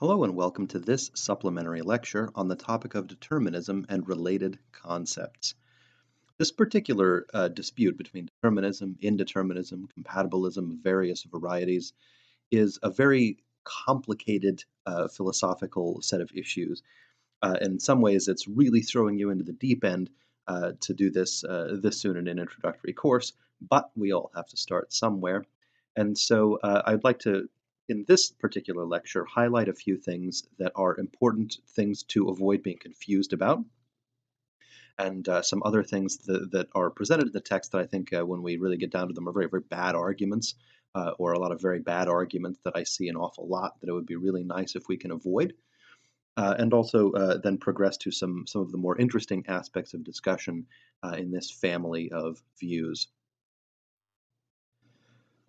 Hello and welcome to this supplementary lecture on the topic of determinism and related concepts. This particular dispute between determinism, indeterminism, compatibilism of various varieties is a very complicated philosophical set of issues. In some ways, it's really throwing you into the deep end to do this soon in an introductory course, but we all have to start somewhere. And so I'd like to, in this particular lecture, highlight a few things that are important things to avoid being confused about, and some other things that are presented in the text that I think, when we really get down to them, are very, very bad arguments, or a lot of very bad arguments that I see an awful lot that it would be really nice if we can avoid. And also then progress to some of the more interesting aspects of discussion in this family of views.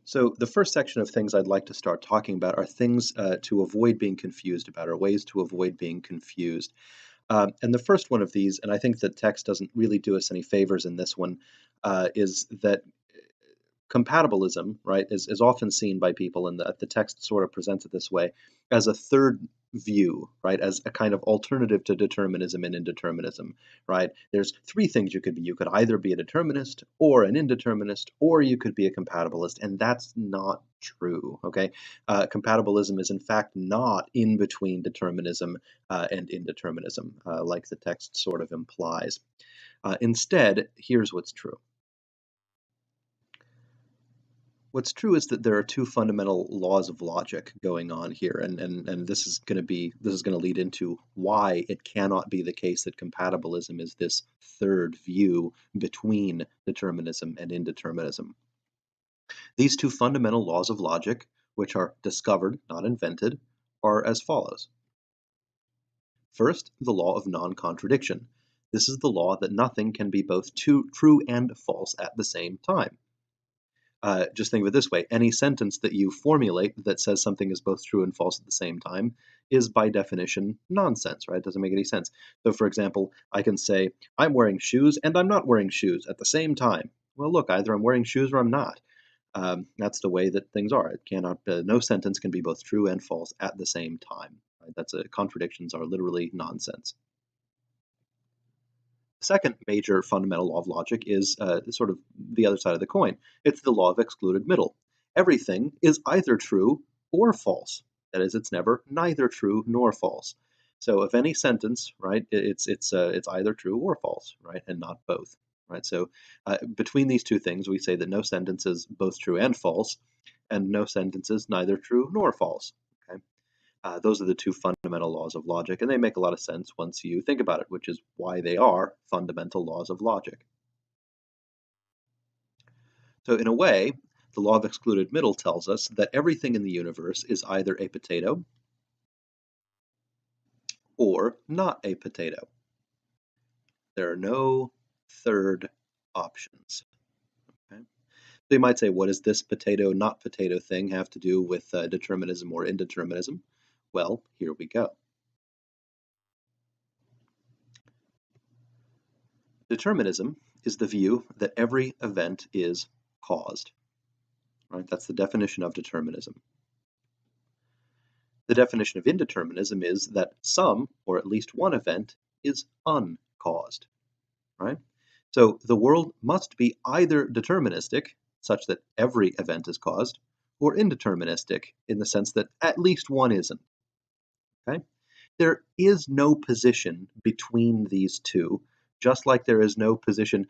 So the first section of things I'd like to start talking about are things to avoid being confused about, or ways to avoid being confused. And the first one of these, and I think that text doesn't really do us any favors in this one, is that compatibilism, right, is often seen by people, and the text sort of presents it this way, as a third view, right, as a kind of alternative to determinism and indeterminism, right? There's three things you could be. You could either be a determinist or an indeterminist, or you could be a compatibilist, and that's not true, okay? Compatibilism is in fact not in between determinism and indeterminism, like the text sort of implies. Instead, here's what's true. What's true is that there are two fundamental laws of logic going on here, and this is going to lead into why it cannot be the case that compatibilism is this third view between determinism and indeterminism. These two fundamental laws of logic, which are discovered, not invented, are as follows. First, the law of non-contradiction. This is the law that nothing can be both true and false at the same time. Just think of it this way. Any sentence that you formulate that says something is both true and false at the same time is by definition nonsense, right? It doesn't make any sense. So for example, I can say, I'm wearing shoes and I'm not wearing shoes at the same time. Well, look, either I'm wearing shoes or I'm not. That's the way that things are. It cannot, no sentence can be both true and false at the same time. Right? Contradictions are literally nonsense. The second major fundamental law of logic is sort of the other side of the coin. It's the law of excluded middle. Everything is either true or false. That is, it's never neither true nor false. So if any sentence, right, it's either true or false, right, and not both, right? So between these two things, we say that no sentence is both true and false, and no sentence is neither true nor false. Okay. Those are the two fundamental laws of logic, and they make a lot of sense once you think about it, which is why they are fundamental laws of logic. So in a way, the law of excluded middle tells us that everything in the universe is either a potato or not a potato. There are no third options. Okay? So you might say, what does this potato, not potato thing have to do with determinism or indeterminism? Well, here we go. Determinism is the view that every event is caused. Right? That's the definition of determinism. The definition of indeterminism is that some, or at least one event, is uncaused. Right? So the world must be either deterministic, such that every event is caused, or indeterministic, in the sense that at least one isn't. Okay? There is no position between these two, just like there is no position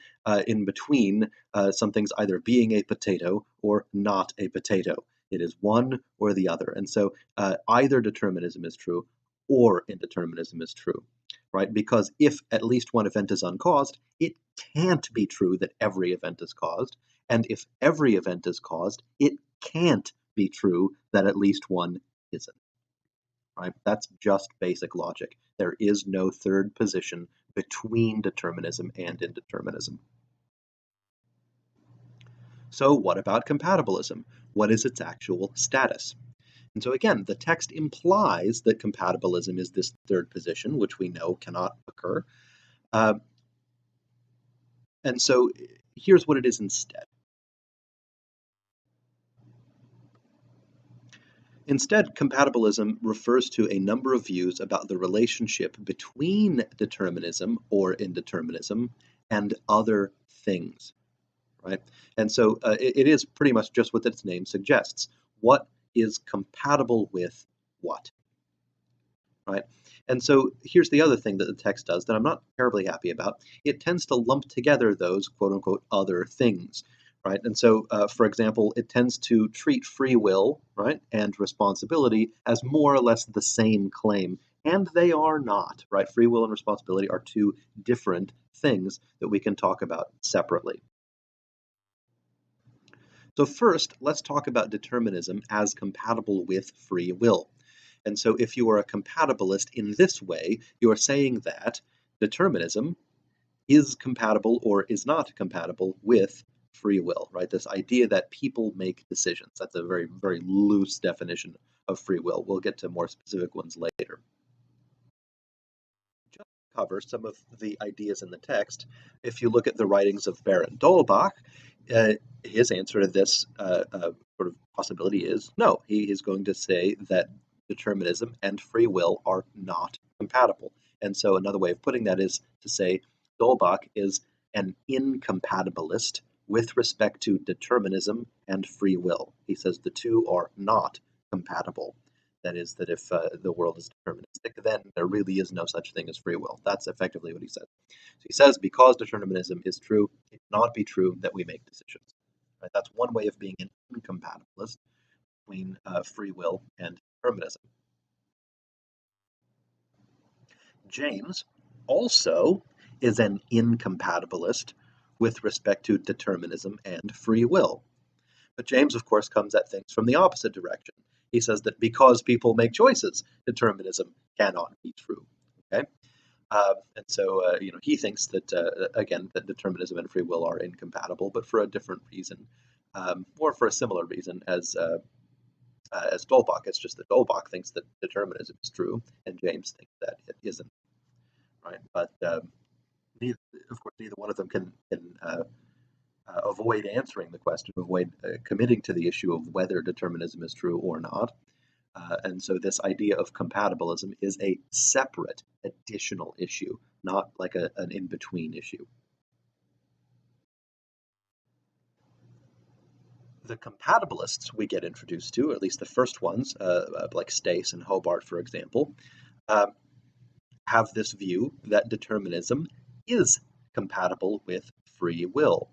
in between something's either being a potato or not a potato. It is one or the other. And so either determinism is true or indeterminism is true, right? Because if at least one event is uncaused, it can't be true that every event is caused. And if every event is caused, it can't be true that at least one isn't. Right? That's just basic logic. There is no third position between determinism and indeterminism. So what about compatibilism? What is its actual status? And so again, the text implies that compatibilism is this third position, which we know cannot occur. And so here's what it is instead. Instead, compatibilism refers to a number of views about the relationship between determinism or indeterminism and other things, right? And so it is pretty much just what its name suggests. What is compatible with what, right? And so here's the other thing that the text does that I'm not terribly happy about. It tends to lump together those quote unquote other things, right? And so, for example, it tends to treat free will, right, and responsibility as more or less the same claim. And they are not, right? Free will and responsibility are two different things that we can talk about separately. So, first, let's talk about determinism as compatible with free will. And so, if you are a compatibilist in this way, you are saying that determinism is compatible or is not compatible with free will, right? This idea that people make decisions. That's a very, very loose definition of free will. We'll get to more specific ones later. Just to cover some of the ideas in the text, if you look at the writings of Baron Dolbach, uh, his answer to this sort of possibility is no. He is going to say that determinism and free will are not compatible. And so another way of putting that is to say Dolbach is an incompatibilist with respect to determinism and free will. He says the two are not compatible. That is, that if the world is deterministic, then there really is no such thing as free will. That's effectively what he says. So he says because determinism is true, it cannot be true that we make decisions. Right? That's one way of being an incompatibilist between free will and determinism. James also is an incompatibilist with respect to determinism and free will. But James, of course, comes at things from the opposite direction. He says that because people make choices, determinism cannot be true. Okay, and so he thinks that again that determinism and free will are incompatible, but for a different reason, or for a similar reason as Dolbach. It's just that Dolbach thinks that determinism is true, and James thinks that it isn't. Right, but neither, of course, neither one of them can avoid answering the question, avoid committing to the issue of whether determinism is true or not. And so this idea of compatibilism is a separate, additional issue, not like an in between issue. The compatibilists we get introduced to, or at least the first ones, like Stace and Hobart, for example, uh, have this view that determinism is compatible with free will.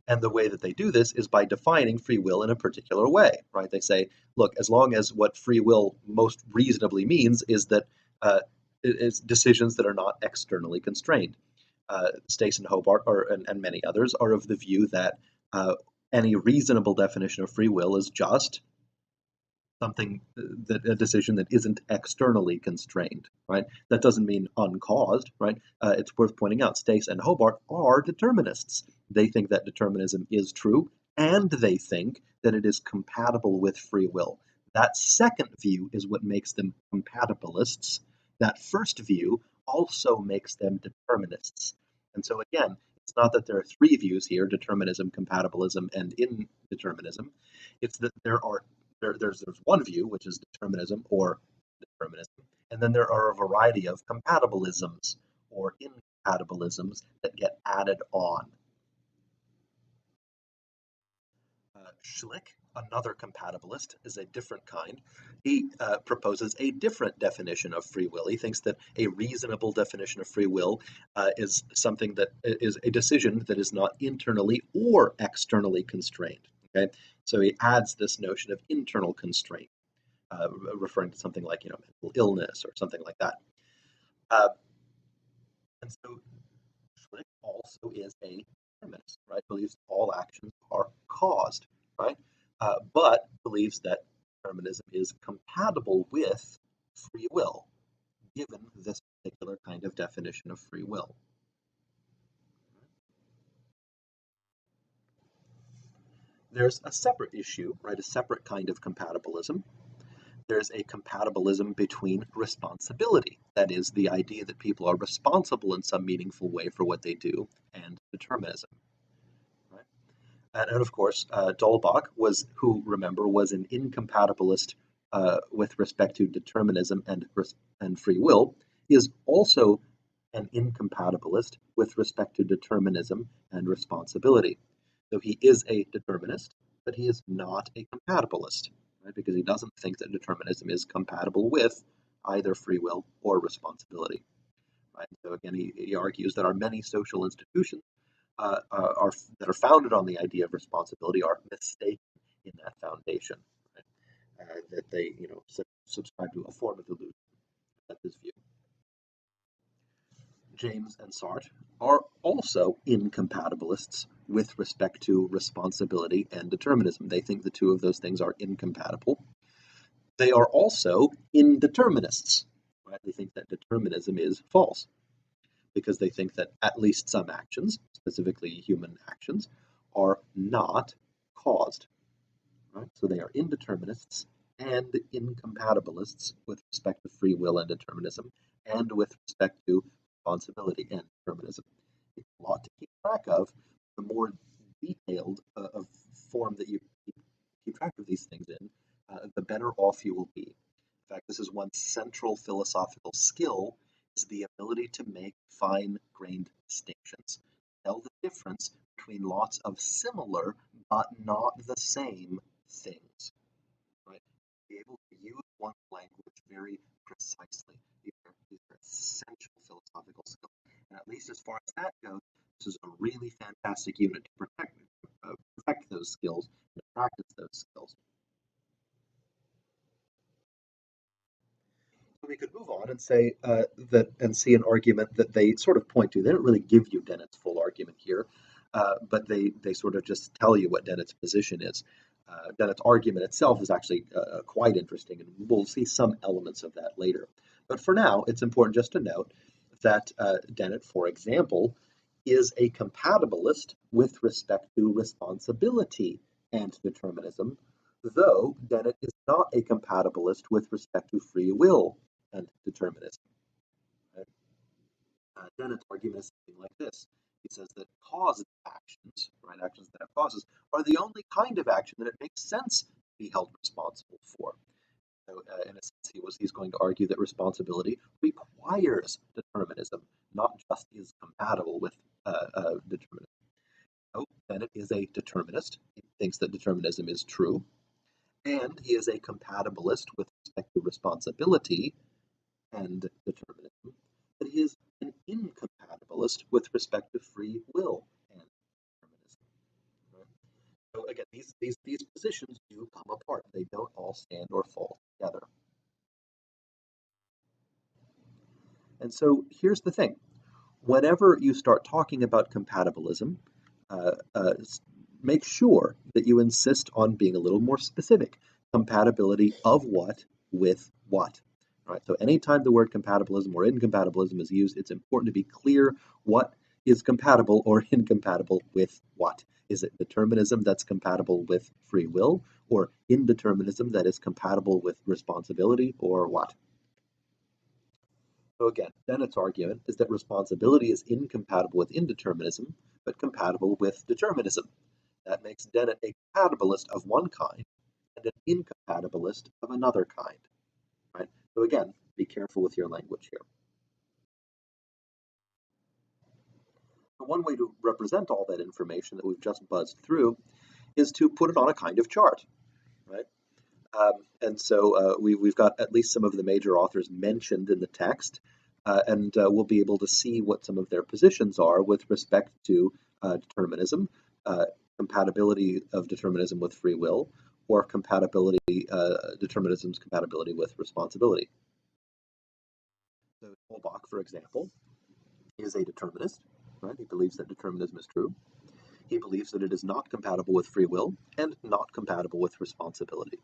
And the way that they do this is by defining free will in a particular way, right? They say, look, as long as what free will most reasonably means is that is decisions that are not externally constrained. Stace and Hobart, and many others, are of the view that any reasonable definition of free will is just something that a decision that isn't externally constrained, right? That doesn't mean uncaused, right? It's worth pointing out Stace and Hobart are determinists. They think that determinism is true, and they think that it is compatible with free will. That second view is what makes them compatibilists. That first view also makes them determinists. And so again, it's not that there are three views here: determinism, compatibilism, and indeterminism. It's that there's one view, which is determinism or determinism, and then there are a variety of compatibilisms or incompatibilisms that get added on. Schlick, another compatibilist, is a different kind. He proposes a different definition of free will. He thinks that a reasonable definition of free will is something that is a decision that is not internally or externally constrained. Okay, so he adds this notion of internal constraint, referring to something like mental illness or something like that. Uh, and so Schlick also is a determinist, right? Believes all actions are caused, right? But believes that determinism is compatible with free will, given this particular kind of definition of free will. There's a separate issue, right? A separate kind of compatibilism. There's a compatibilism between responsibility. That is, the idea that people are responsible in some meaningful way for what they do, and determinism. Right? And of course, Dolbach was, who remember, was an incompatibilist with respect to determinism and free will is also an incompatibilist with respect to determinism and responsibility. So he is a determinist, but he is not a compatibilist, right? Because he doesn't think that determinism is compatible with either free will or responsibility. Right? So again, he argues that our many social institutions that are founded on the idea of responsibility are mistaken in that foundation. Right? That they, subscribe to a form of illusion. That's his view. James and Sartre are also incompatibilists with respect to responsibility and determinism. They think the two of those things are incompatible. They are also indeterminists. Right? They think that determinism is false because they think that at least some actions, specifically human actions, are not caused. Right? So they are indeterminists and incompatibilists with respect to free will and determinism, and with respect to responsibility and determinism. It's a lot to keep track of. The more detailed of form that you keep track of these things in, the better off you will be. In fact, this is one central philosophical skill, is the ability to make fine-grained distinctions, tell the difference between lots of similar but not the same things. Right? Be able to use one language very precisely. These are essential philosophical skills. And at least as far as that goes, this is a really fantastic unit to perfect those skills and to practice those skills. So we could move on and say and see an argument that they sort of point to. They don't really give you Dennett's full argument here, but they sort of just tell you what Dennett's position is. Dennett's argument itself is actually quite interesting, and we'll see some elements of that later. But for now, it's important just to note that Dennett, for example, is a compatibilist with respect to responsibility and determinism, though Dennett is not a compatibilist with respect to free will and determinism. Right? Dennett's argument is something like this. He says that caused actions, right, actions that have causes, are the only kind of action that it makes sense to be held responsible for. So, in a sense, he's going to argue that responsibility requires determinism, not just is compatible with determinism. So Bennett is a determinist. He thinks that determinism is true, and he is a compatibilist with respect to responsibility and determinism, but he is an incompatibilist with respect to free will and determinism. Right? So again, these positions do come apart. They don't all stand or fall together. And so here's the thing. Whenever you start talking about compatibilism, uh, uh, make sure that you insist on being a little more specific. Compatibility of what with what? Right. So anytime the word compatibilism or incompatibilism is used, it's important to be clear what is compatible or incompatible with what. Is it determinism that's compatible with free will, or indeterminism that is compatible with responsibility, or what? So again, Dennett's argument is that responsibility is incompatible with indeterminism, but compatible with determinism. That makes Dennett a compatibilist of one kind and an incompatibilist of another kind. Right? So again, be careful with your language here. So one way to represent all that information that we've just buzzed through is to put it on a kind of chart. Right? And so we've got at least some of the major authors mentioned in the text, and we'll be able to see what some of their positions are with respect to determinism, compatibility of determinism with free will, or determinism's compatibility with responsibility. So Holbach, for example, is a determinist. Right? He believes that determinism is true. He believes that it is not compatible with free will and not compatible with responsibility.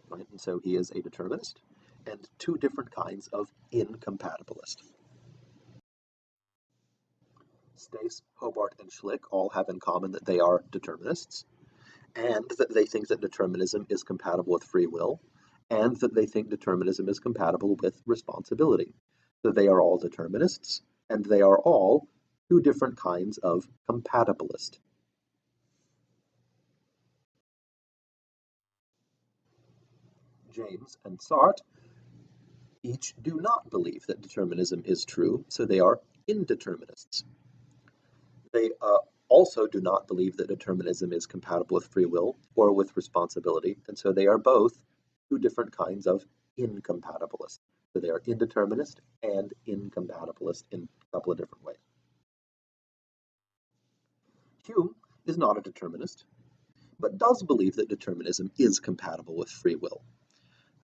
Right? And so he is a determinist and two different kinds of incompatibilist. Stace, Hobart, and Schlick all have in common that they are determinists, and that they think that determinism is compatible with free will, and that they think determinism is compatible with responsibility. So they are all determinists, and they are all two different kinds of compatibilist. James and Sartre each do not believe that determinism is true, so they are indeterminists. They also do not believe that determinism is compatible with free will or with responsibility, and so they are both two different kinds of incompatibilists. So they are indeterminist and incompatibilist in a couple of different ways. Hume is not a determinist, but does believe that determinism is compatible with free will.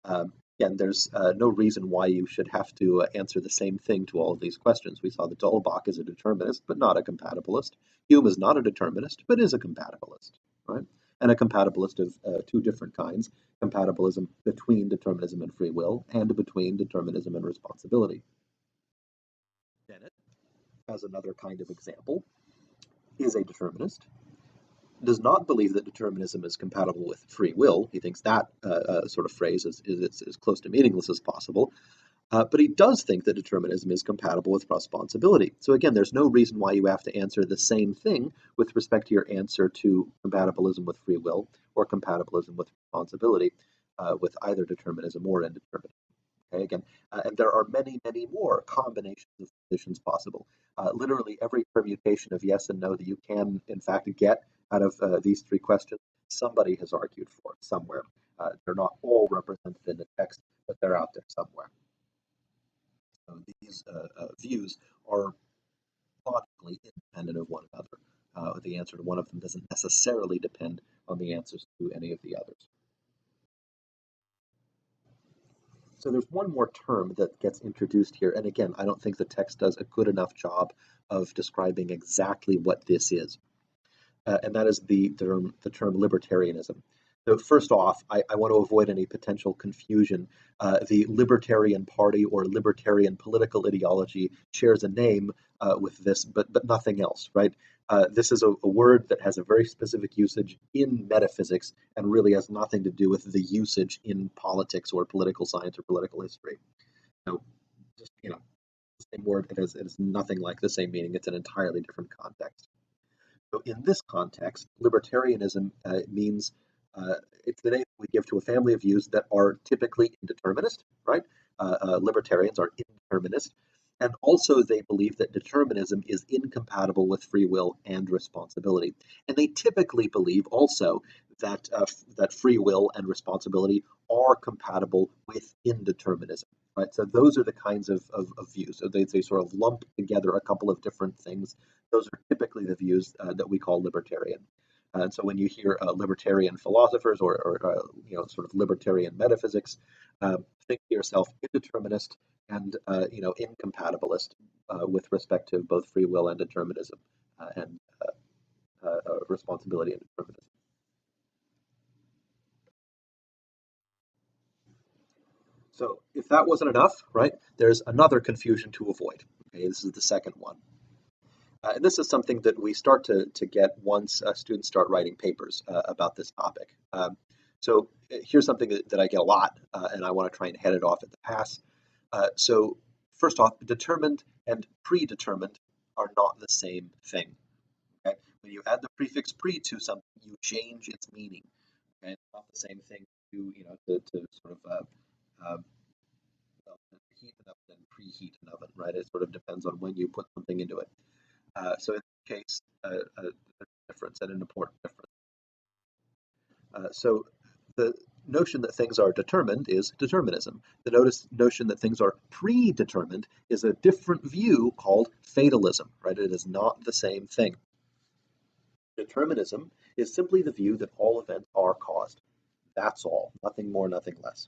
Again, there's no reason why you should have to answer the same thing to all of these questions. We saw that D'Holbach is a determinist, but not a compatibilist. Hume is not a determinist, but is a compatibilist, right? And a compatibilist of two different kinds: compatibilism between determinism and free will, and between determinism and responsibility. Dennett, as another kind of example, is a determinist, does not believe that determinism is compatible with free will. He thinks that sort of phrase is as close to meaningless as possible. But he does think that determinism is compatible with responsibility. So again, there's no reason why you have to answer the same thing with respect to your answer to compatibilism with free will or compatibilism with responsibility with either determinism or indeterminism. Okay, again, and there are many, many more combinations of positions possible. Literally every permutation of yes and no that you can, in fact, get out of these three questions, somebody has argued for it somewhere. They're not all represented in the text, but they're out there somewhere. So these views are logically independent of one another. The answer to one of them doesn't necessarily depend on the answers to any of the others. So there's one more term that gets introduced here, and again, I don't think the text does a good enough job of describing exactly what this is, and that is the term libertarianism. So first off, I want to avoid any potential confusion. The Libertarian Party or libertarian political ideology shares a name with this, but nothing else, right? This is a word that has a very specific usage in metaphysics and really has nothing to do with the usage in politics or political science or political history. So, just the same word, it has nothing like the same meaning. It's an entirely different context. So in this context, libertarianism means it's the name we give to a family of views that are typically indeterminist, right? Libertarians are indeterminist, and also they believe that determinism is incompatible with free will and responsibility. And they typically believe also that free will and responsibility are compatible with indeterminism. Right, so those are the kinds of views. So they sort of lump together a couple of different things. Those are typically the views that we call libertarian. And so when you hear libertarian philosophers or sort of libertarian metaphysics, think to yourself indeterminist and incompatibilist with respect to both free will and determinism and responsibility and determinism. So if that wasn't enough, right, there's another confusion to avoid. Okay, this is the second one. And this is something that we start to get once students start writing papers about this topic. So here's something that I get a lot, and I want to try and head it off at the pass. So first off, determined and predetermined are not the same thing. Okay? When you add the prefix pre to something, you change its meaning. Okay? It's not the same thing to sort of well, heat an oven and preheat an oven, right? It sort of depends on when you put something into it. So in this case, there's a difference and an important difference. So the notion that things are determined is determinism. The notion that things are predetermined is a different view called fatalism, right? It is not the same thing. Determinism is simply the view that all events are caused. That's all, nothing more, nothing less.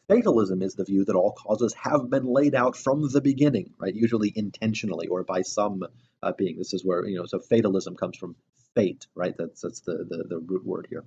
Fatalism is the view that all causes have been laid out from the beginning, right? Usually intentionally or by some being. This is where, so fatalism comes from fate, right? That's the root word here.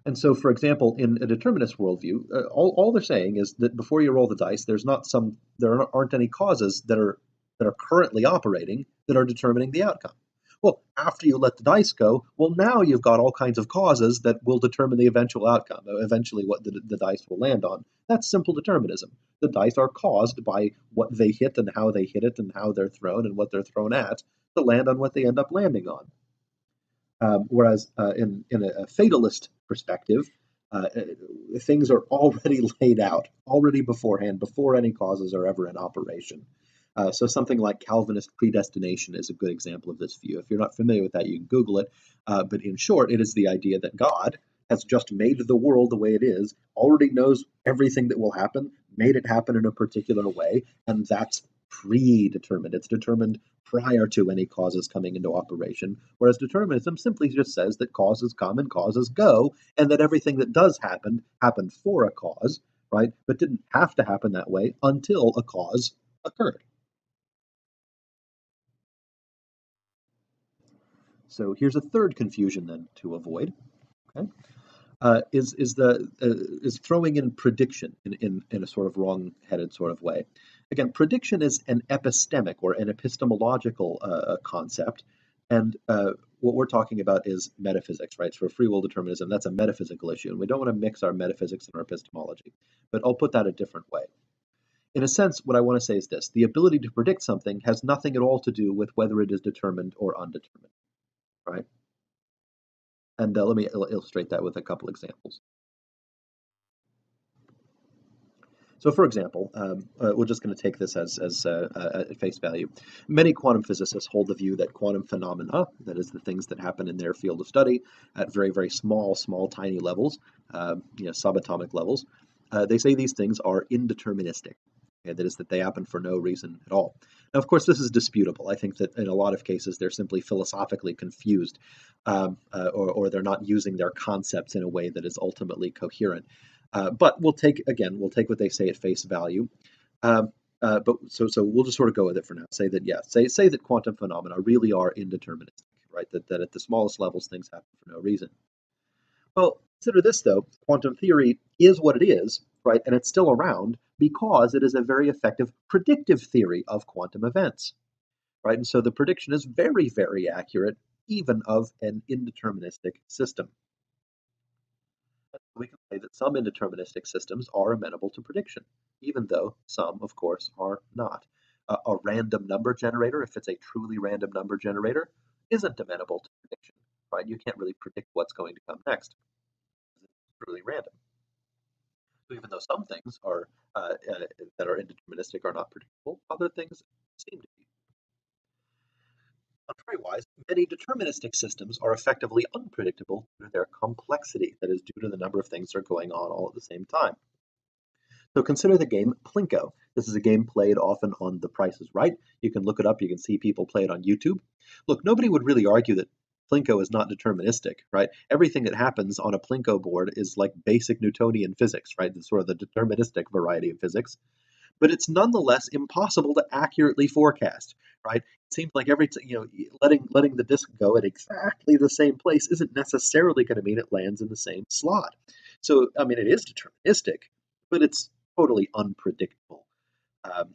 And so, for example, in a determinist worldview, all they're saying is that before you roll the dice, there aren't any causes that are currently operating that are determining the outcome. Well, after you let the dice go, well, now you've got all kinds of causes that will determine the eventual outcome, eventually what the dice will land on. That's simple determinism. The dice are caused by what they hit and how they hit it and how they're thrown and what they're thrown at to land on what they end up landing on. Whereas in a fatalist perspective, Things are already laid out, already beforehand, before any causes are ever in operation. So something like Calvinist predestination is a good example of this view. If you're not familiar with that, you can Google it. But in short, it is the idea that God has just made the world the way it is, already knows everything that will happen, made it happen in a particular way, and that's predetermined. It's determined prior to any causes coming into operation. Whereas determinism simply just says that causes come and causes go, and that everything that does happen happened for a cause, right? But didn't have to happen that way until a cause occurred. So here's a third confusion then to avoid. Okay, is throwing in prediction in a sort of wrong-headed sort of way. Again, prediction is an epistemic or an epistemological concept, and what we're talking about is metaphysics, right? So for free will determinism, that's a metaphysical issue, and we don't want to mix our metaphysics and our epistemology. But I'll put that a different way. In a sense, what I want to say is this: the ability to predict something has nothing at all to do with whether it is determined or undetermined, right? And let me illustrate that with a couple examples. So, for example, we're just going to take this as at face value. Many quantum physicists hold the view that quantum phenomena, that is, the things that happen in their field of study at very, very small, tiny levels, subatomic levels, they say these things are indeterministic. Okay, that is, that they happen for no reason at all. Now, of course, this is disputable. I think that in a lot of cases they're simply philosophically confused, or they're not using their concepts in a way that is ultimately coherent. But we'll take what they say at face value. But so we'll just sort of go with it for now. Say that say that quantum phenomena really are indeterministic, right? That at the smallest levels things happen for no reason. Well, consider this though: quantum theory is what it is, right? And it's still around because it is a very effective predictive theory of quantum events, right? And so the prediction is very, very accurate, even of an indeterministic system. We can say that some indeterministic systems are amenable to prediction, even though some, of course, are not. A random number generator, if it's a truly random number generator, isn't amenable to prediction, right? You can't really predict what's going to come next. It's truly random. So even though some things are that are indeterministic are not predictable, other things seem to be. Contrariwise, many deterministic systems are effectively unpredictable due to their complexity, that is, due to the number of things that are going on all at the same time. So consider the game Plinko. This is a game played often on The Price is Right. You can look it up. You can see people play it on YouTube. Look, nobody would really argue that Plinko is not deterministic, right? Everything that happens on a Plinko board is like basic Newtonian physics, right? It's sort of the deterministic variety of physics. But it's nonetheless impossible to accurately forecast, right? It seems like letting the disc go at exactly the same place isn't necessarily going to mean it lands in the same slot. So I mean, it is deterministic, but it's totally unpredictable. Um,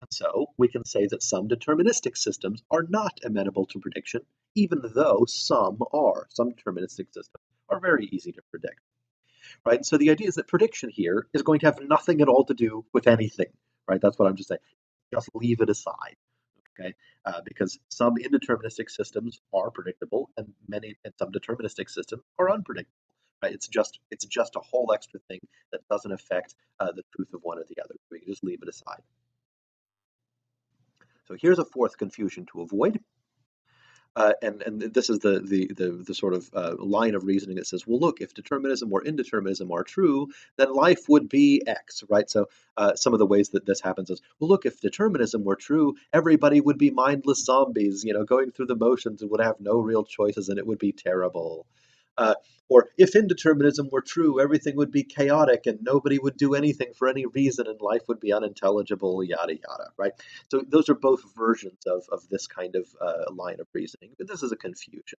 so we can say that some deterministic systems are not amenable to prediction, even though some are. Some deterministic systems are very easy to predict, right? And so the idea is that prediction here is going to have nothing at all to do with anything, right? That's what I'm just saying. Just leave it aside, okay? Because some indeterministic systems are predictable, and some deterministic systems are unpredictable. Right? It's just a whole extra thing that doesn't affect the truth of one or the other. We can just leave it aside. So here's a fourth confusion to avoid. And this is the sort of line of reasoning that says, well, look, if determinism or indeterminism are true, then life would be X, right? So some of the ways that this happens is, well, look, if determinism were true, everybody would be mindless zombies, going through the motions and would have no real choices, and it would be terrible. Uh, or if indeterminism were true, everything would be chaotic and nobody would do anything for any reason and life would be unintelligible, yada, yada, right? So those are both versions of this kind of line of reasoning, but this is a confusion.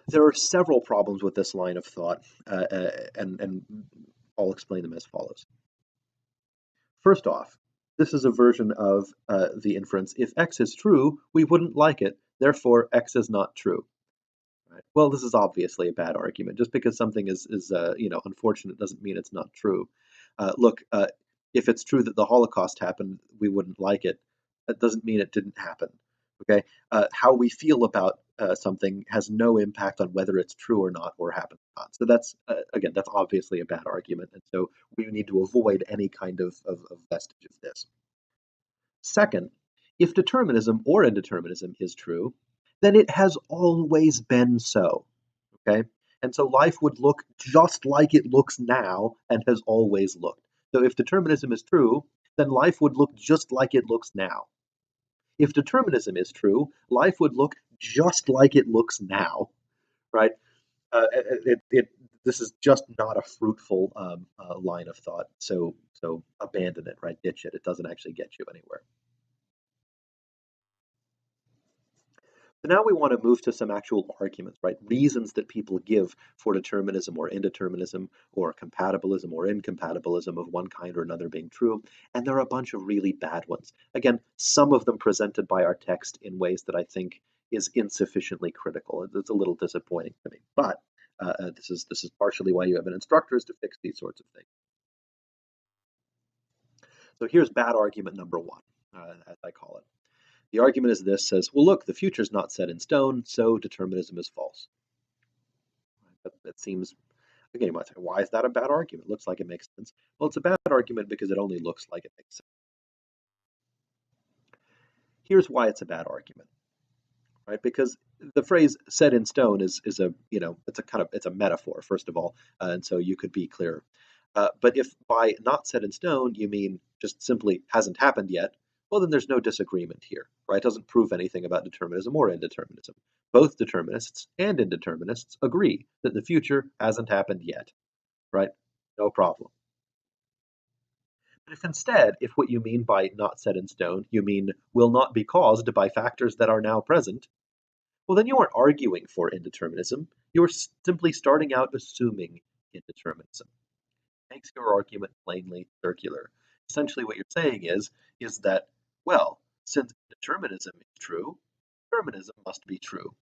There are several problems with this line of thought, and I'll explain them as follows. First off, this is a version of the inference: if X is true, we wouldn't like it, therefore X is not true. Right. Well, this is obviously a bad argument. Just because something is unfortunate doesn't mean it's not true. Look, if it's true that the Holocaust happened, we wouldn't like it. That doesn't mean it didn't happen. Okay, how we feel about something has no impact on whether it's true or not or happens or not. So that's again, that's obviously a bad argument, and so we need to avoid any kind of vestige of this. Second, if determinism or indeterminism is true, then it has always been so. Okay, and so life would look just like it looks now and has always looked. So if determinism is true, then life would look just like it looks now. If determinism is true, life would look just like it looks now, right? This is just not a fruitful line of thought. So abandon it, right? Ditch it. It doesn't actually get you anywhere. So now we want to move to some actual arguments, right? Reasons that people give for determinism or indeterminism or compatibilism or incompatibilism of one kind or another being true. And there are a bunch of really bad ones. Again, some of them presented by our text in ways that I think is insufficiently critical. It's a little disappointing to me. But this is partially why you have an instructor, is to fix these sorts of things. So here's bad argument number one, as I call it. The argument is this: says, well, look, the future is not set in stone, so determinism is false. That seems, again, you might say, why is that a bad argument? It looks like it makes sense. Well, it's a bad argument because it only looks like it makes sense. Here's why it's a bad argument, right? Because the phrase "set in stone" is a it's a kind of it's a metaphor, first of all, and so you could be clearer. But if by not set in stone you mean just simply hasn't happened yet, well, then there's no disagreement here, right? It doesn't prove anything about determinism or indeterminism. Both determinists and indeterminists agree that the future hasn't happened yet, right? No problem. But if instead, if what you mean by not set in stone, you mean will not be caused by factors that are now present, well, then you aren't arguing for indeterminism. You're simply starting out assuming indeterminism. Makes your argument plainly circular. Essentially, what you're saying is that, well, since determinism is true, determinism must be true.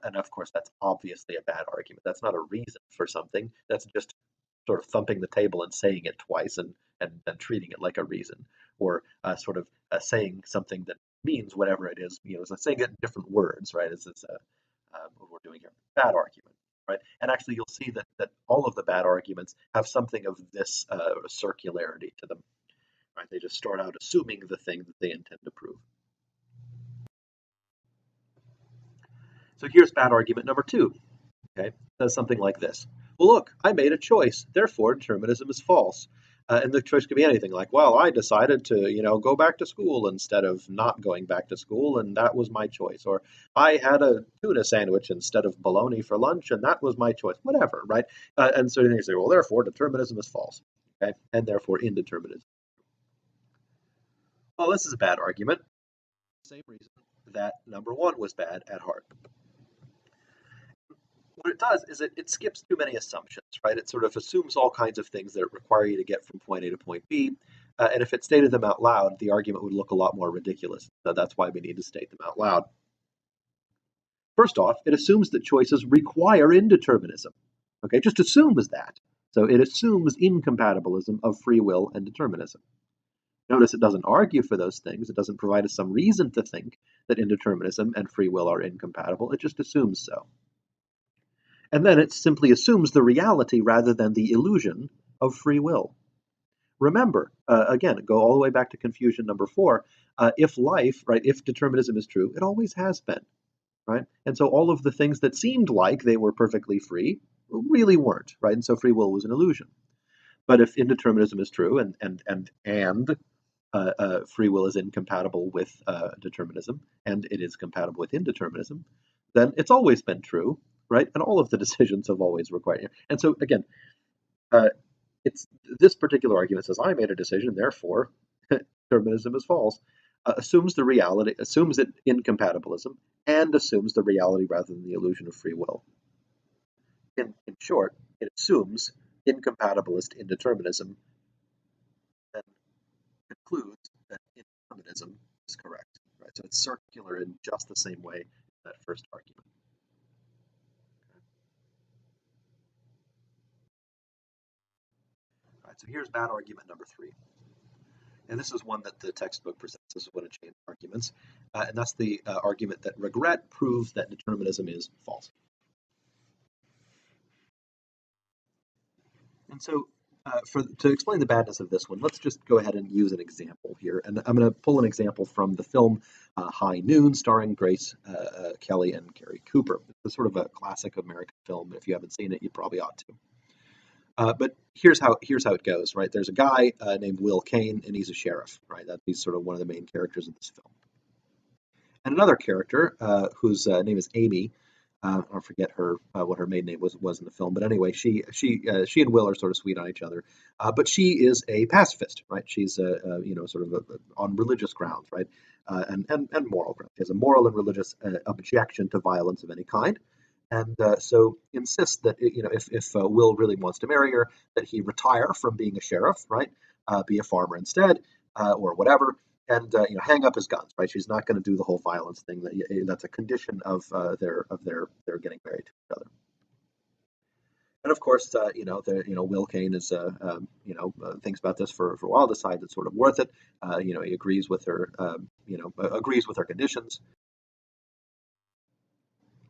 And of course, that's obviously a bad argument. That's not a reason for something. That's just sort of thumping the table and saying it twice and treating it like a reason, or sort of saying something that means whatever it is. So saying it in different words, right? Is what we're doing here. Bad argument, right? And actually, you'll see that all of the bad arguments have something of this circularity to them, right? They just start out assuming the thing that they intend to prove. So here's bad argument number two. Okay, it says something like this: well, look, I made a choice, therefore determinism is false. And the choice could be anything like, well, I decided to, go back to school instead of not going back to school, and that was my choice. Or I had a tuna sandwich instead of bologna for lunch, and that was my choice. Whatever, right? And so you say, well, therefore determinism is false, okay, and therefore indeterminism. Well, this is a bad argument. Same reason that number one was bad at heart. What it does is it skips too many assumptions, right? It sort of assumes all kinds of things that require you to get from point A to point B. And if it stated them out loud, the argument would look a lot more ridiculous. So that's why we need to state them out loud. First off, it assumes that choices require indeterminism. Okay, just assumes that. So it assumes incompatibilism of free will and determinism. Notice it doesn't argue for those things. It doesn't provide us some reason to think that indeterminism and free will are incompatible. It just assumes so. And then it simply assumes the reality rather than the illusion of free will. Remember, again, go all the way back to confusion number four. If life, right, if determinism is true, it always has been, right? And so all of the things that seemed like they were perfectly free really weren't, right? And so free will was an illusion. But if indeterminism is true and free will is incompatible with determinism, and it is compatible with indeterminism, then it's always been true, right? And all of the decisions have always required it. And so again, uh, it's this particular argument says I made a decision, therefore determinism is false. Assumes the reality, assumes it incompatibilism, and assumes the reality rather than the illusion of free will. In short, it assumes incompatibilist indeterminism and concludes that indeterminism is correct. Right? So it's circular in just the same way as that first argument. All right, so here's bad argument number three. And this is one that the textbook presents. This is one of Chain's arguments. And that's the argument that regret proves that determinism is false. And so, to explain the badness of this one, let's just go ahead and use an example here. And I'm going to pull an example from the film High Noon, starring Grace Kelly and Gary Cooper. It's sort of a classic American film. If you haven't seen it, you probably ought to. But here's how it goes, right? There's a guy named Will Kane, and he's a sheriff, right? He's sort of one of the main characters of this film. And another character whose name is Amy. I forget her what her maiden name was in the film, but anyway, she and Will are sort of sweet on each other. But she is a pacifist, right? She's sort of on religious grounds, right? And moral grounds. She has a moral and religious objection to violence of any kind, and so insists that if Will really wants to marry her, that he retire from being a sheriff, right? Be a farmer instead, or whatever, and hang up his guns, right? She's not going to do the whole violence thing. That's a condition of their getting married to each other. And of course, Will Kane is thinks about this for a while, decides it's sort of worth it. He agrees with her, agrees with her conditions,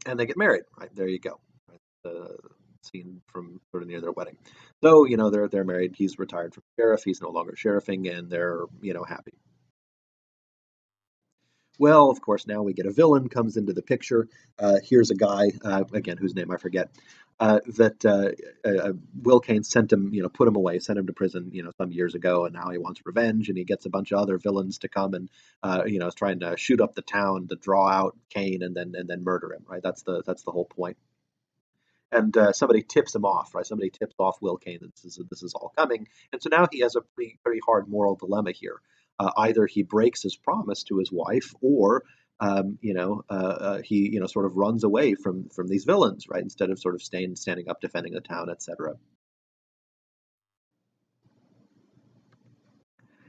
and they get married. Right there, you go. Right? The scene from sort of near their wedding. So they're married. He's retired from sheriff. He's no longer sheriffing, and they're happy. Well, of course, now we get a villain comes into the picture. Here's a guy, again, whose name I forget, that Will Kane sent him, put him away, sent him to prison, some years ago, and now he wants revenge, and he gets a bunch of other villains to come and, is trying to shoot up the town to draw out Kane and then murder him. Right? That's the whole point. And somebody tips him off, right? Somebody tips off Will Kane that this is all coming, and so now he has a pretty hard moral dilemma here. Either he breaks his promise to his wife, or he sort of runs away from these villains, right? Instead of sort of standing up, defending the town, etc.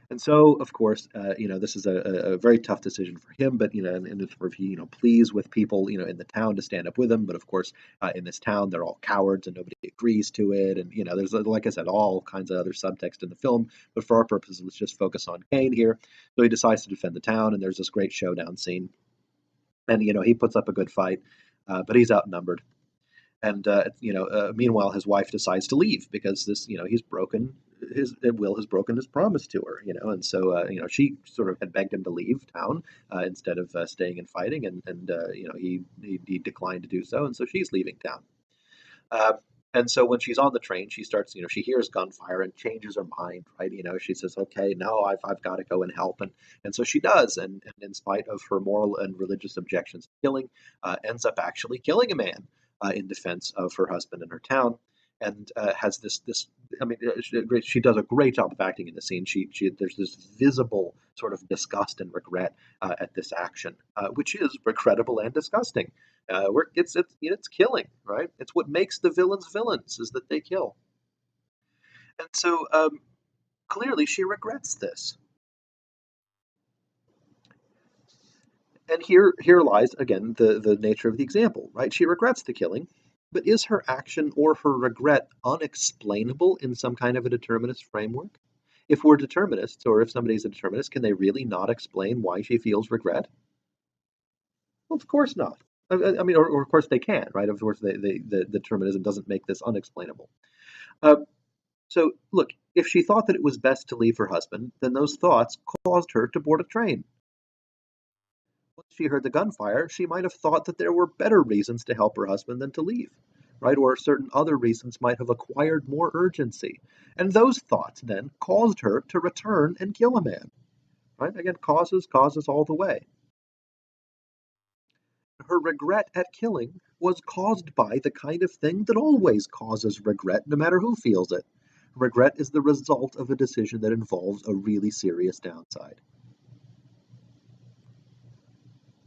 And so, of course, this is a very tough decision for him, but, and it's for he, pleas with people, in the town to stand up with him. But of course, in this town, they're all cowards and nobody agrees to it. And, there's, like I said, all kinds of other subtext in the film. But for our purposes, let's just focus on Kane here. So he decides to defend the town, and there's this great showdown scene. And, he puts up a good fight, but he's outnumbered. And meanwhile, his wife decides to leave because he's broken Will has broken his promise to her, and so she sort of had begged him to leave town instead of staying and fighting, and he declined to do so, and so she's leaving town. Uh, and so when she's on the train, she starts, she hears gunfire and changes her mind, right? She says, okay, no, I've got to go and help. And so she does. And in spite of her moral and religious objections to killing, ends up actually killing a man in defense of her husband and her town. And has this. I mean, she does a great job of acting in the scene. There's this visible sort of disgust and regret at this action, which is regrettable and disgusting. It's killing, right? It's what makes the villains villains is that they kill. And so clearly she regrets this. And here lies again the nature of the example, right? She regrets the killing, but is her action or her regret unexplainable in some kind of a determinist framework? If we're determinists, or if somebody's a determinist, can they really not explain why she feels regret? Well, of course not. I mean, or of course they can, right? Of course, the determinism doesn't make this unexplainable. Uh, so, look, if she thought that it was best to leave her husband, then those thoughts caused her to board a train. Once she heard the gunfire, she might have thought that there were better reasons to help her husband than to leave, right? Or certain other reasons might have acquired more urgency. And those thoughts then caused her to return and kill a man, right? Again, causes all the way. Her regret at killing was caused by the kind of thing that always causes regret, no matter who feels it. Regret is the result of a decision that involves a really serious downside.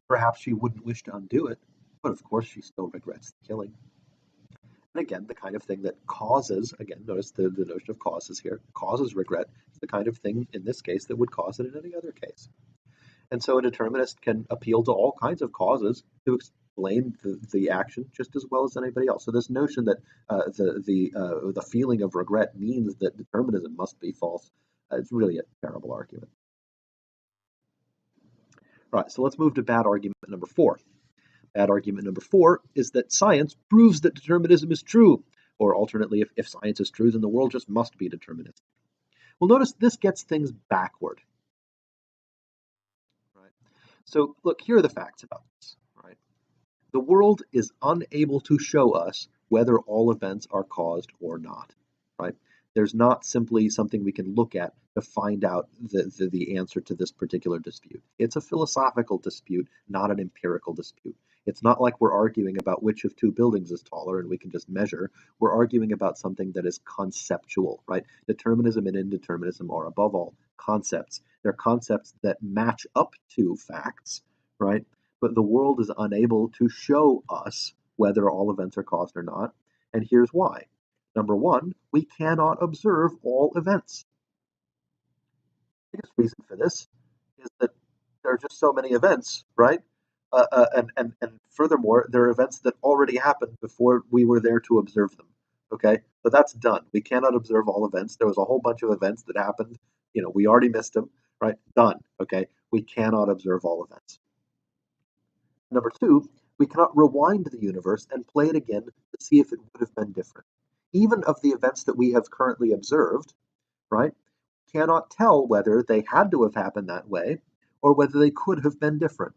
Perhaps she wouldn't wish to undo it, but of course she still regrets the killing. And again, the kind of thing that causes, again, notice the notion of causes here, causes regret is the kind of thing in this case that would cause it in any other case. And so a determinist can appeal to all kinds of causes to explain the action just as well as anybody else. So this notion that the feeling of regret means that determinism must be false It's really a terrible argument. All right, so let's move to bad argument number 4. Bad argument number 4 is that science proves that determinism is true, or alternately, if science is true, then the world just must be deterministic. Well, notice this gets things backward. Right? So, look, here are the facts about this. Right? The world is unable to show us whether all events are caused or not. Right? There's not simply something we can look at to find out the answer to this particular dispute. It's a philosophical dispute, not an empirical dispute. It's not like we're arguing about which of two buildings is taller and we can just measure. We're arguing about something that is conceptual, right? Determinism and indeterminism are, above all, concepts. They're concepts that match up to facts, right? But the world is unable to show us whether all events are caused or not. And here's why. Number one, we cannot observe all events. The biggest reason for this is that there are just so many events, right? And furthermore, there are events that already happened before we were there to observe them. Okay, so that's done. We cannot observe all events. There was a whole bunch of events that happened. We already missed them, right? Done. Okay, we cannot observe all events. Number two, we cannot rewind the universe and play it again to see if it would have been different. Even of the events that we have currently observed, right, cannot tell whether they had to have happened that way or whether they could have been different,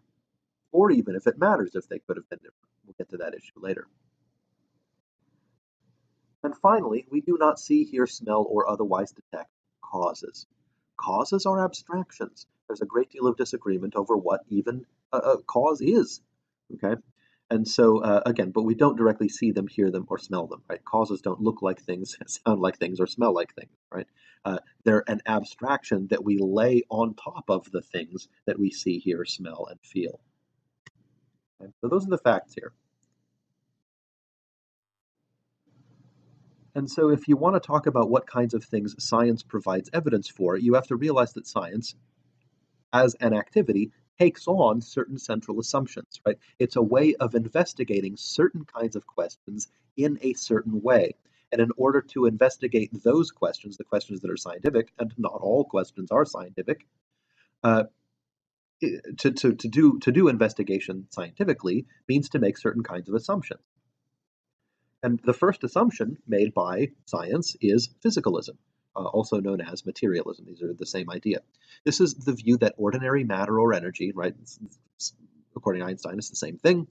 or even if it matters if they could have been different. We'll get to that issue later. And finally, we do not see, hear, smell, or otherwise detect causes. Causes are abstractions. There's a great deal of disagreement over what even a cause is. Okay? And so, again, but we don't directly see them, hear them, or smell them, right? Causes don't look like things, sound like things, or smell like things, right? They're an abstraction that we lay on top of the things that we see, hear, smell, and feel. Okay? So those are the facts here. And so, if you want to talk about what kinds of things science provides evidence for, you have to realize that science, as an activity, takes on certain central assumptions, right? It's a way of investigating certain kinds of questions in a certain way. And in order to investigate those questions, the questions that are scientific, and not all questions are scientific, uh, to do investigation scientifically means to make certain kinds of assumptions. And the first assumption made by science is physicalism, also known as materialism. These are the same idea. This is the view that ordinary matter or energy, right, according to Einstein, it's the same thing,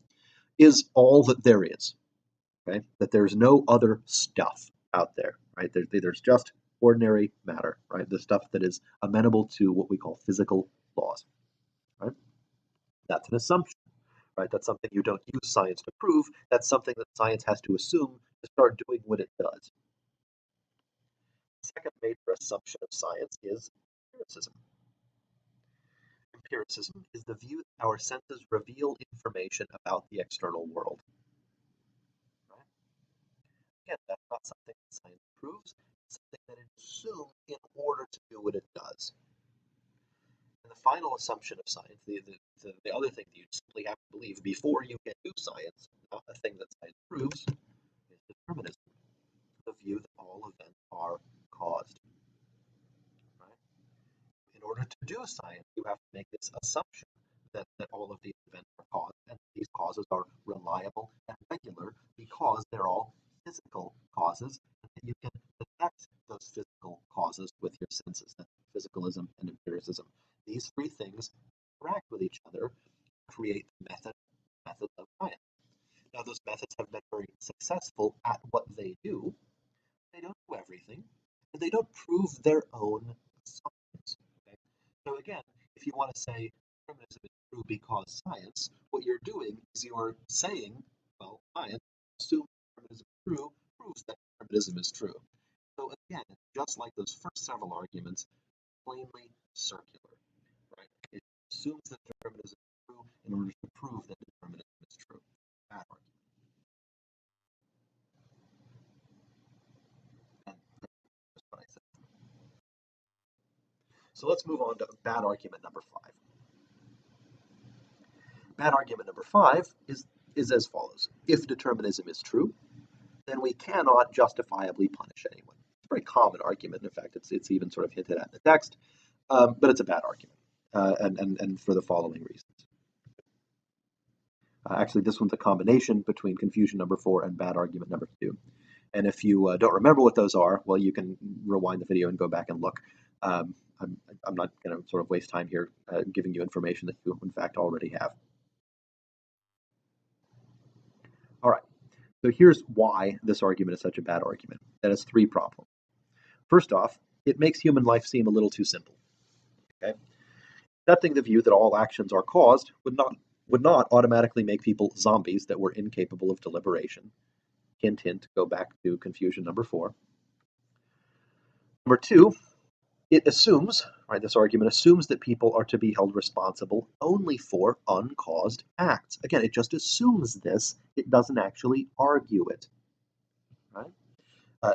is all that there is. Okay? That there's no other stuff out there, right? There's just ordinary matter, right? The stuff that is amenable to what we call physical laws, right? That's an assumption. Right? That's something you don't use science to prove. That's something that science has to assume to start doing what it does. The second major assumption of science is empiricism. Empiricism is the view that our senses reveal information about the external world. Right? Again, that's not something that science proves. It's something that it assumes in order to do what it does. And the final assumption of science, the other thing that you simply have to believe before you can do science, not a thing that science proves, is determinism. The view that all events are caused. Right? In order to do science, you have to make this assumption that all of these events are caused, and these causes are reliable and regular because they're all physical causes, and that you can detect those physical causes with your senses. That's physicalism and empiricism. These three things interact with each other, create the methods of science. Now, those methods have been very successful at what they do. They don't do everything, and they don't prove their own assumptions. Okay? So again, if you want to say determinism is true because science, what you're doing is you're saying, well, science assumes determinism is true, proves that determinism is true. So again, just like those first several arguments, plainly circular. Right? It assumes that determinism is true in order to prove that determinism is true. Bad argument. And that's what I said. So let's move on to bad argument number 5. Bad argument number 5 is as follows. If determinism is true, then we cannot justifiably punish anyone. very common argument. In fact, it's even sort of hinted at in the text, but it's a bad argument, and for the following reasons. Actually, this one's a combination between confusion number 4 and bad argument number 2. And if you don't remember what those are, well, you can rewind the video and go back and look. I'm not going to sort of waste time here giving you information that you, in fact, already have. All right, so here's why this argument is such a bad argument. That has 3 problems. First off, it makes human life seem a little too simple. Okay? Accepting the view that all actions are caused would not automatically make people zombies that were incapable of deliberation. Hint, hint, go back to confusion number 4. Number 2, it assumes, right, this argument assumes that people are to be held responsible only for uncaused acts. Again, it just assumes this, it doesn't actually argue it. Right?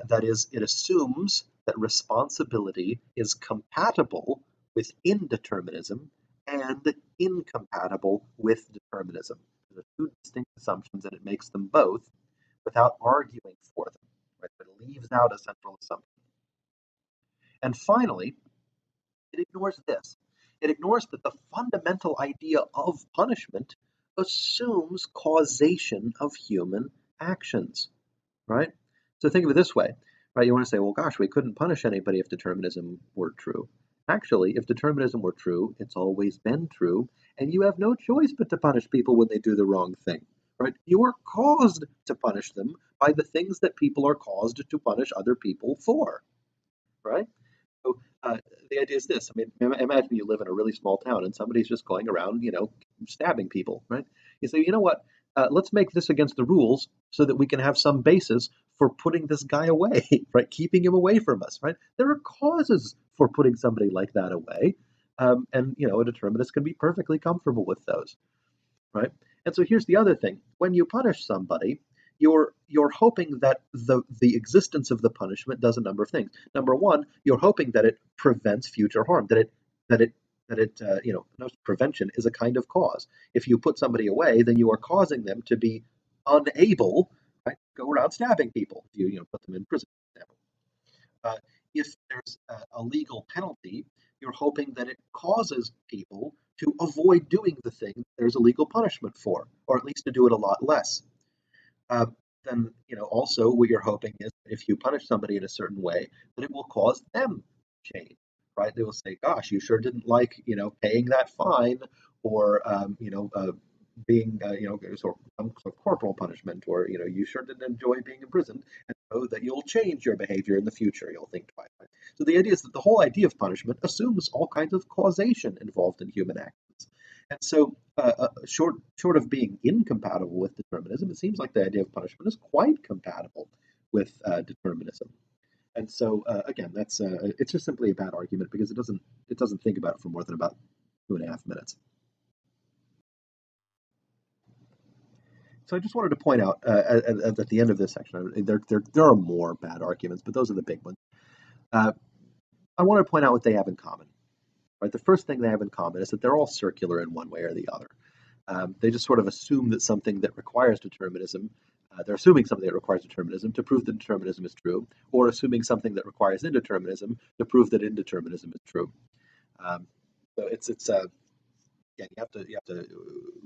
That is, it assumes that responsibility is compatible with indeterminism and incompatible with determinism. There are 2 distinct assumptions, and it makes them both without arguing for them. Right? But it leaves out a central assumption. And finally, it ignores this. It ignores that the fundamental idea of punishment assumes causation of human actions, right? So think of it this way, right? You want to say, well, gosh, we couldn't punish anybody if determinism were true. Actually, if determinism were true, it's always been true, and you have no choice but to punish people when they do the wrong thing, right? You are caused to punish them by the things that people are caused to punish other people for, right? So the idea is this. I mean, imagine you live in a really small town and somebody's just going around, stabbing people, right? You say, you know what? Let's make this against the rules so that we can have some basis for putting this guy away, right? Keeping him away from us, right? There are causes for putting somebody like that away. And, a determinist can be perfectly comfortable with those, right? And so here's the other thing. When you punish somebody, you're hoping that the existence of the punishment does a number of things. Number one, you're hoping that it prevents future harm, prevention is a kind of cause. If you put somebody away, then you are causing them to be unable, right, to go around stabbing people. You put them in prison, for example. If there's a legal penalty, you're hoping that it causes people to avoid doing the thing there's a legal punishment for, or at least to do it a lot less. Then also what you're hoping is that if you punish somebody in a certain way, that it will cause them change, right? They will say, "Gosh, you sure didn't like paying that fine, or being sort of some sort of corporal punishment, or you sure didn't enjoy being imprisoned, and so that you'll change your behavior in the future. You'll think twice." Right? So the idea is that the whole idea of punishment assumes all kinds of causation involved in human actions. And so, short of being incompatible with determinism, it seems like the idea of punishment is quite compatible with determinism. And so, again, that's it's just simply a bad argument because it doesn't think about it for more than about 2.5 minutes. So I just wanted to point out at the end of this section, there are more bad arguments, but those are the big ones. I want to point out what they have in common. Right, the first thing they have in common is that they're all circular in one way or the other. They just sort of assume that something that requires determinism, they're assuming something that requires determinism to prove that determinism is true, or assuming something that requires indeterminism to prove that indeterminism is true. So it's again, you have to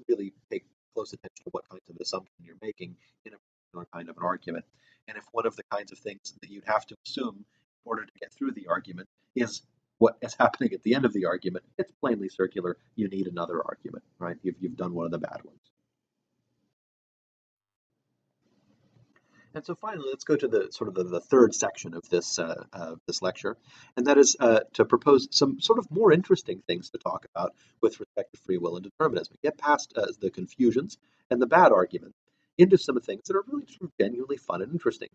really pay close attention to what kinds of assumption you're making in a particular kind of an argument. And if one of the kinds of things that you'd have to assume in order to get through the argument is what is happening at the end of the argument, it's plainly circular. You need another argument, right? You've done one of the bad ones. And so finally, let's go to the sort of the third section of this lecture, and that is to propose some sort of more interesting things to talk about with respect to free will and determinism. Get past the confusions and the bad argument into some of the things that are really sort of genuinely fun and interesting.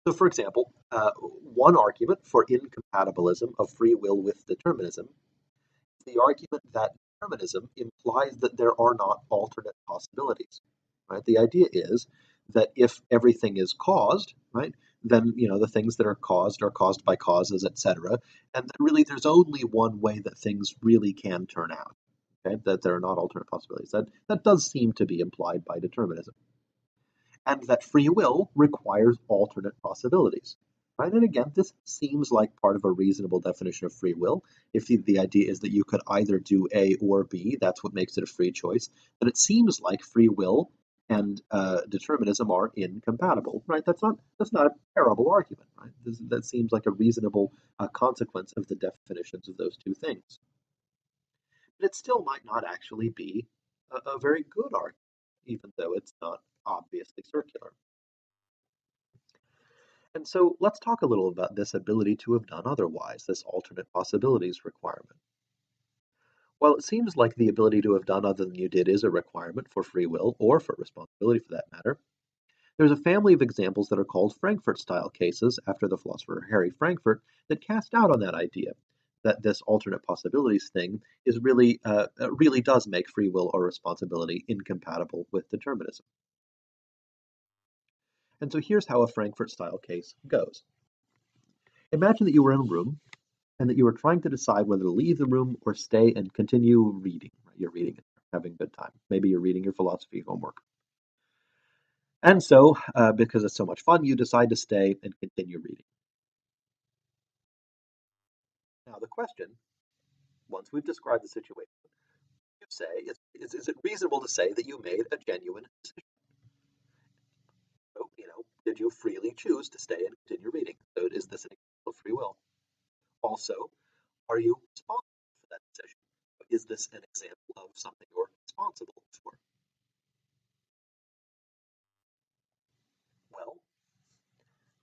So, for example, one argument for incompatibilism of free will with determinism is the argument that determinism implies that there are not alternate possibilities. Right? The idea is that if everything is caused, right, then the things that are caused by causes, etc., and that really there's only one way that things really can turn out. Okay? That there are not alternate possibilities. That does seem to be implied by determinism. And that free will requires alternate possibilities. Right? And again, this seems like part of a reasonable definition of free will. If the idea is that you could either do A or B, that's what makes it a free choice. But it seems like free will and determinism are incompatible, right? That's not a terrible argument, right? That seems like a reasonable consequence of the definitions of those two things. But it still might not actually be a very good argument, even though it's not obviously circular. And so let's talk a little about this ability to have done otherwise, this alternate possibilities requirement. Well, it seems like the ability to have done other than you did is a requirement for free will or for responsibility for that matter. There's a family of examples that are called Frankfurt style cases after the philosopher Harry Frankfurt that cast doubt on that idea that this alternate possibilities thing is really does make free will or responsibility incompatible with determinism. And so here's how a Frankfurt style case goes. Imagine that you were in a room and that you were trying to decide whether to leave the room or stay and continue reading. Right? You're reading it, having a good time. Maybe you're reading your philosophy homework. And so, because it's so much fun, you decide to stay and continue reading. Now, the question, once we've described the situation, you say, is it reasonable to say that you made a genuine decision? So, did you freely choose to stay and continue reading? So, is this an example of free will? Also, are you responsible for that decision? Is this an example of something you're responsible for? Well,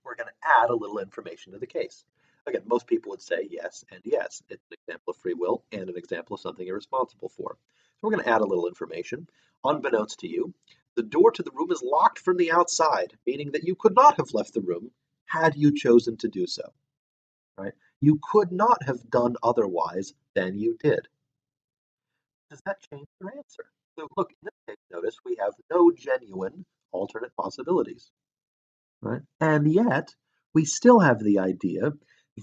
we're going to add a little information to the case. Again, most people would say yes and yes. It's an example of free will and an example of something you're responsible for. So we're going to add a little information. Unbeknownst to you, the door to the room is locked from the outside, meaning that you could not have left the room had you chosen to do so. Right? You could not have done otherwise than you did. Does that change your answer? So look, in this case, notice we have no genuine alternate possibilities. Right? And yet, we still have the idea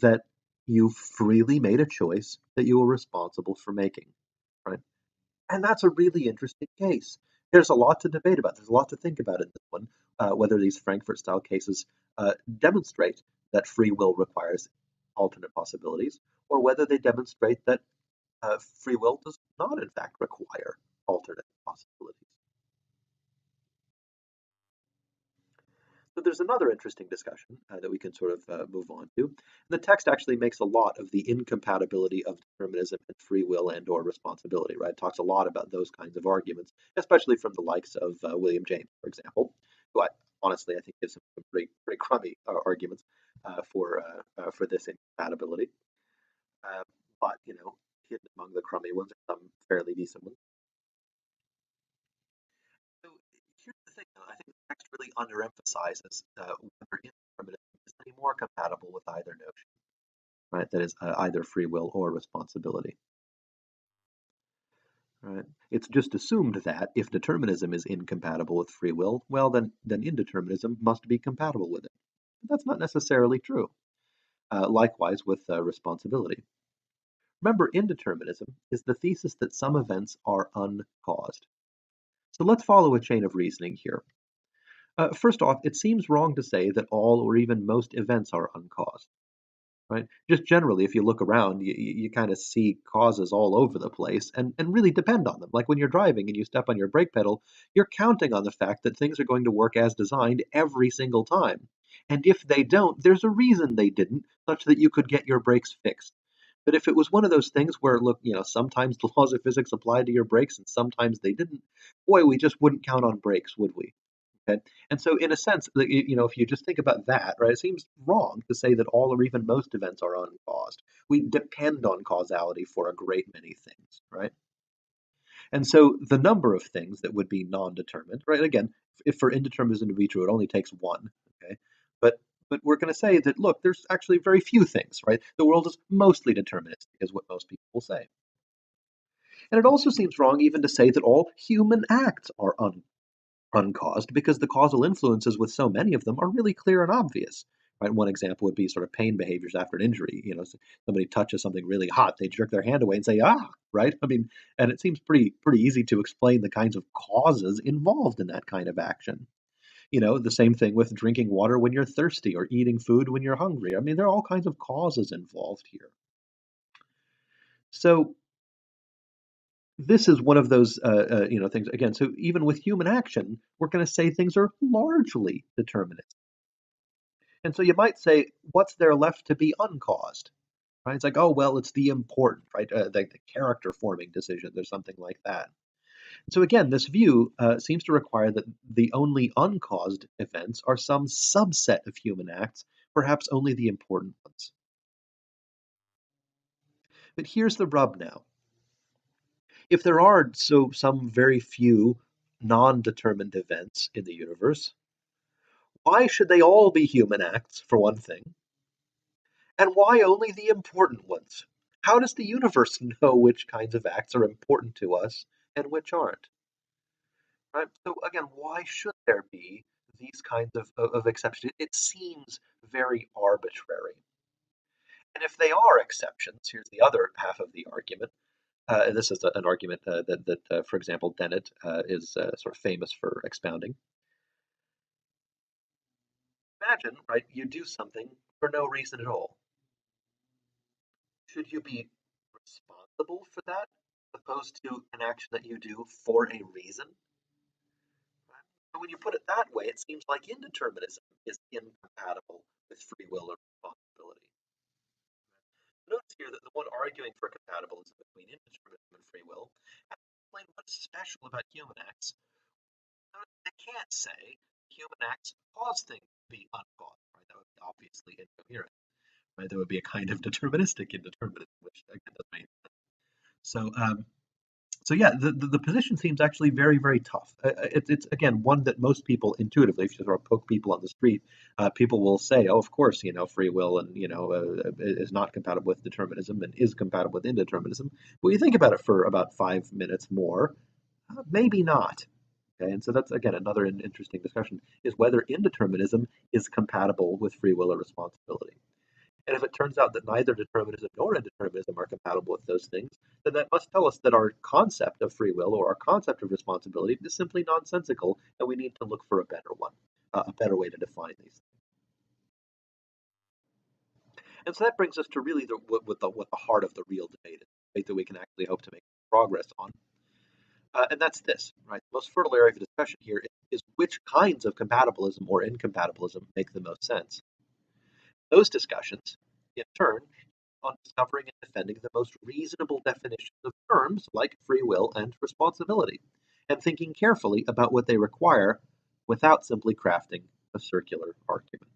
that you freely made a choice that you were responsible for making, right? And that's a really interesting case. There's a lot to debate about. There's a lot to think about in this one, whether these Frankfurt style cases demonstrate that free will requires alternate possibilities, or whether they demonstrate that free will does not, in fact, require alternate possibilities. But there's another interesting discussion that we can sort of move on to. And the text actually makes a lot of the incompatibility of determinism and free will and/or responsibility. Right, it talks a lot about those kinds of arguments, especially from the likes of William James, for example, who honestly I think gives some pretty crummy arguments for this incompatibility. Uh, but hidden among the crummy ones are some fairly decent ones. So here's the thing, though. I think the text really underemphasizes whether indeterminism is any more compatible with either notion, right? That is either free will or responsibility, right? It's just assumed that if determinism is incompatible with free will, well, then indeterminism must be compatible with it. But that's not necessarily true. Likewise with responsibility. Remember, indeterminism is the thesis that some events are uncaused. So let's follow a chain of reasoning here. First off, it seems wrong to say that all or even most events are uncaused, right? Just generally, if you look around, you kind of see causes all over the place and really depend on them. Like when you're driving and you step on your brake pedal, you're counting on the fact that things are going to work as designed every single time. And if they don't, there's a reason they didn't, such that you could get your brakes fixed. But if it was one of those things where, look, sometimes the laws of physics applied to your brakes and sometimes they didn't, boy, we just wouldn't count on brakes, would we? Okay. And so, in a sense, if you just think about that, right, it seems wrong to say that all or even most events are uncaused. We depend on causality for a great many things, right? And so, the number of things that would be non-determined, right? Again, if for indeterminism to be true, it only takes one. Okay. But we're going to say that look, there's actually very few things, right? The world is mostly deterministic, is what most people will say. And it also seems wrong even to say that all human acts are uncaused because the causal influences with so many of them are really clear and obvious. Right? One example would be sort of pain behaviors after an injury. Somebody touches something really hot, they jerk their hand away and say, "Ah!" Right? I mean, and it seems pretty easy to explain the kinds of causes involved in that kind of action. The same thing with drinking water when you're thirsty or eating food when you're hungry. I mean, there are all kinds of causes involved here. So this is one of those things again. So even with human action, we're going to say things are largely determinate. And so you might say, what's there left to be uncaused? Right? It's like, oh well, it's the important, right? The character forming decisions or something like that. So again, this view seems to require that the only uncaused events are some subset of human acts, perhaps only the important ones. But here's the rub now. If there are some very few non-determined events in the universe, why should they all be human acts, for one thing? And why only the important ones? How does the universe know which kinds of acts are important to us and which aren't? Right? So again, why should there be these kinds of exceptions? It seems very arbitrary. And if they are exceptions, here's the other half of the argument. And this is an argument that for example, Dennett is sort of famous for expounding. Imagine, right, you do something for no reason at all. Should you be responsible for that, as opposed to an action that you do for a reason? Right? So when you put it that way, it seems like indeterminism is incompatible with free will or responsibility. Notice here that the one arguing for compatibilism between indeterminism and free will has to explain what's special about human acts. Notice they can't say human acts cause things to be uncaused. Right? That would be obviously incoherent. Right? There would be a kind of deterministic indeterminism, which again doesn't make sense. So, yeah, the position seems actually very, very tough. It's again one that most people intuitively, if you sort of poke people on the street, people will say, "Oh, of course, free will and is not compatible with determinism and is compatible with indeterminism." But you think about it for about 5 minutes more, maybe not. Okay, and so that's again another interesting discussion: is whether indeterminism is compatible with free will or responsibility. And if it turns out that neither determinism nor indeterminism are compatible with those things, then that must tell us that our concept of free will or our concept of responsibility is simply nonsensical, and we need to look for a better one, a better way to define these. And so that brings us to really what the heart of the real debate is, debate that we can actually hope to make progress on. And that's this, right? The most fertile area of discussion here is which kinds of compatibilism or incompatibilism make the most sense. Those discussions, in turn, on discovering and defending the most reasonable definitions of terms like free will and responsibility, and thinking carefully about what they require without simply crafting a circular argument.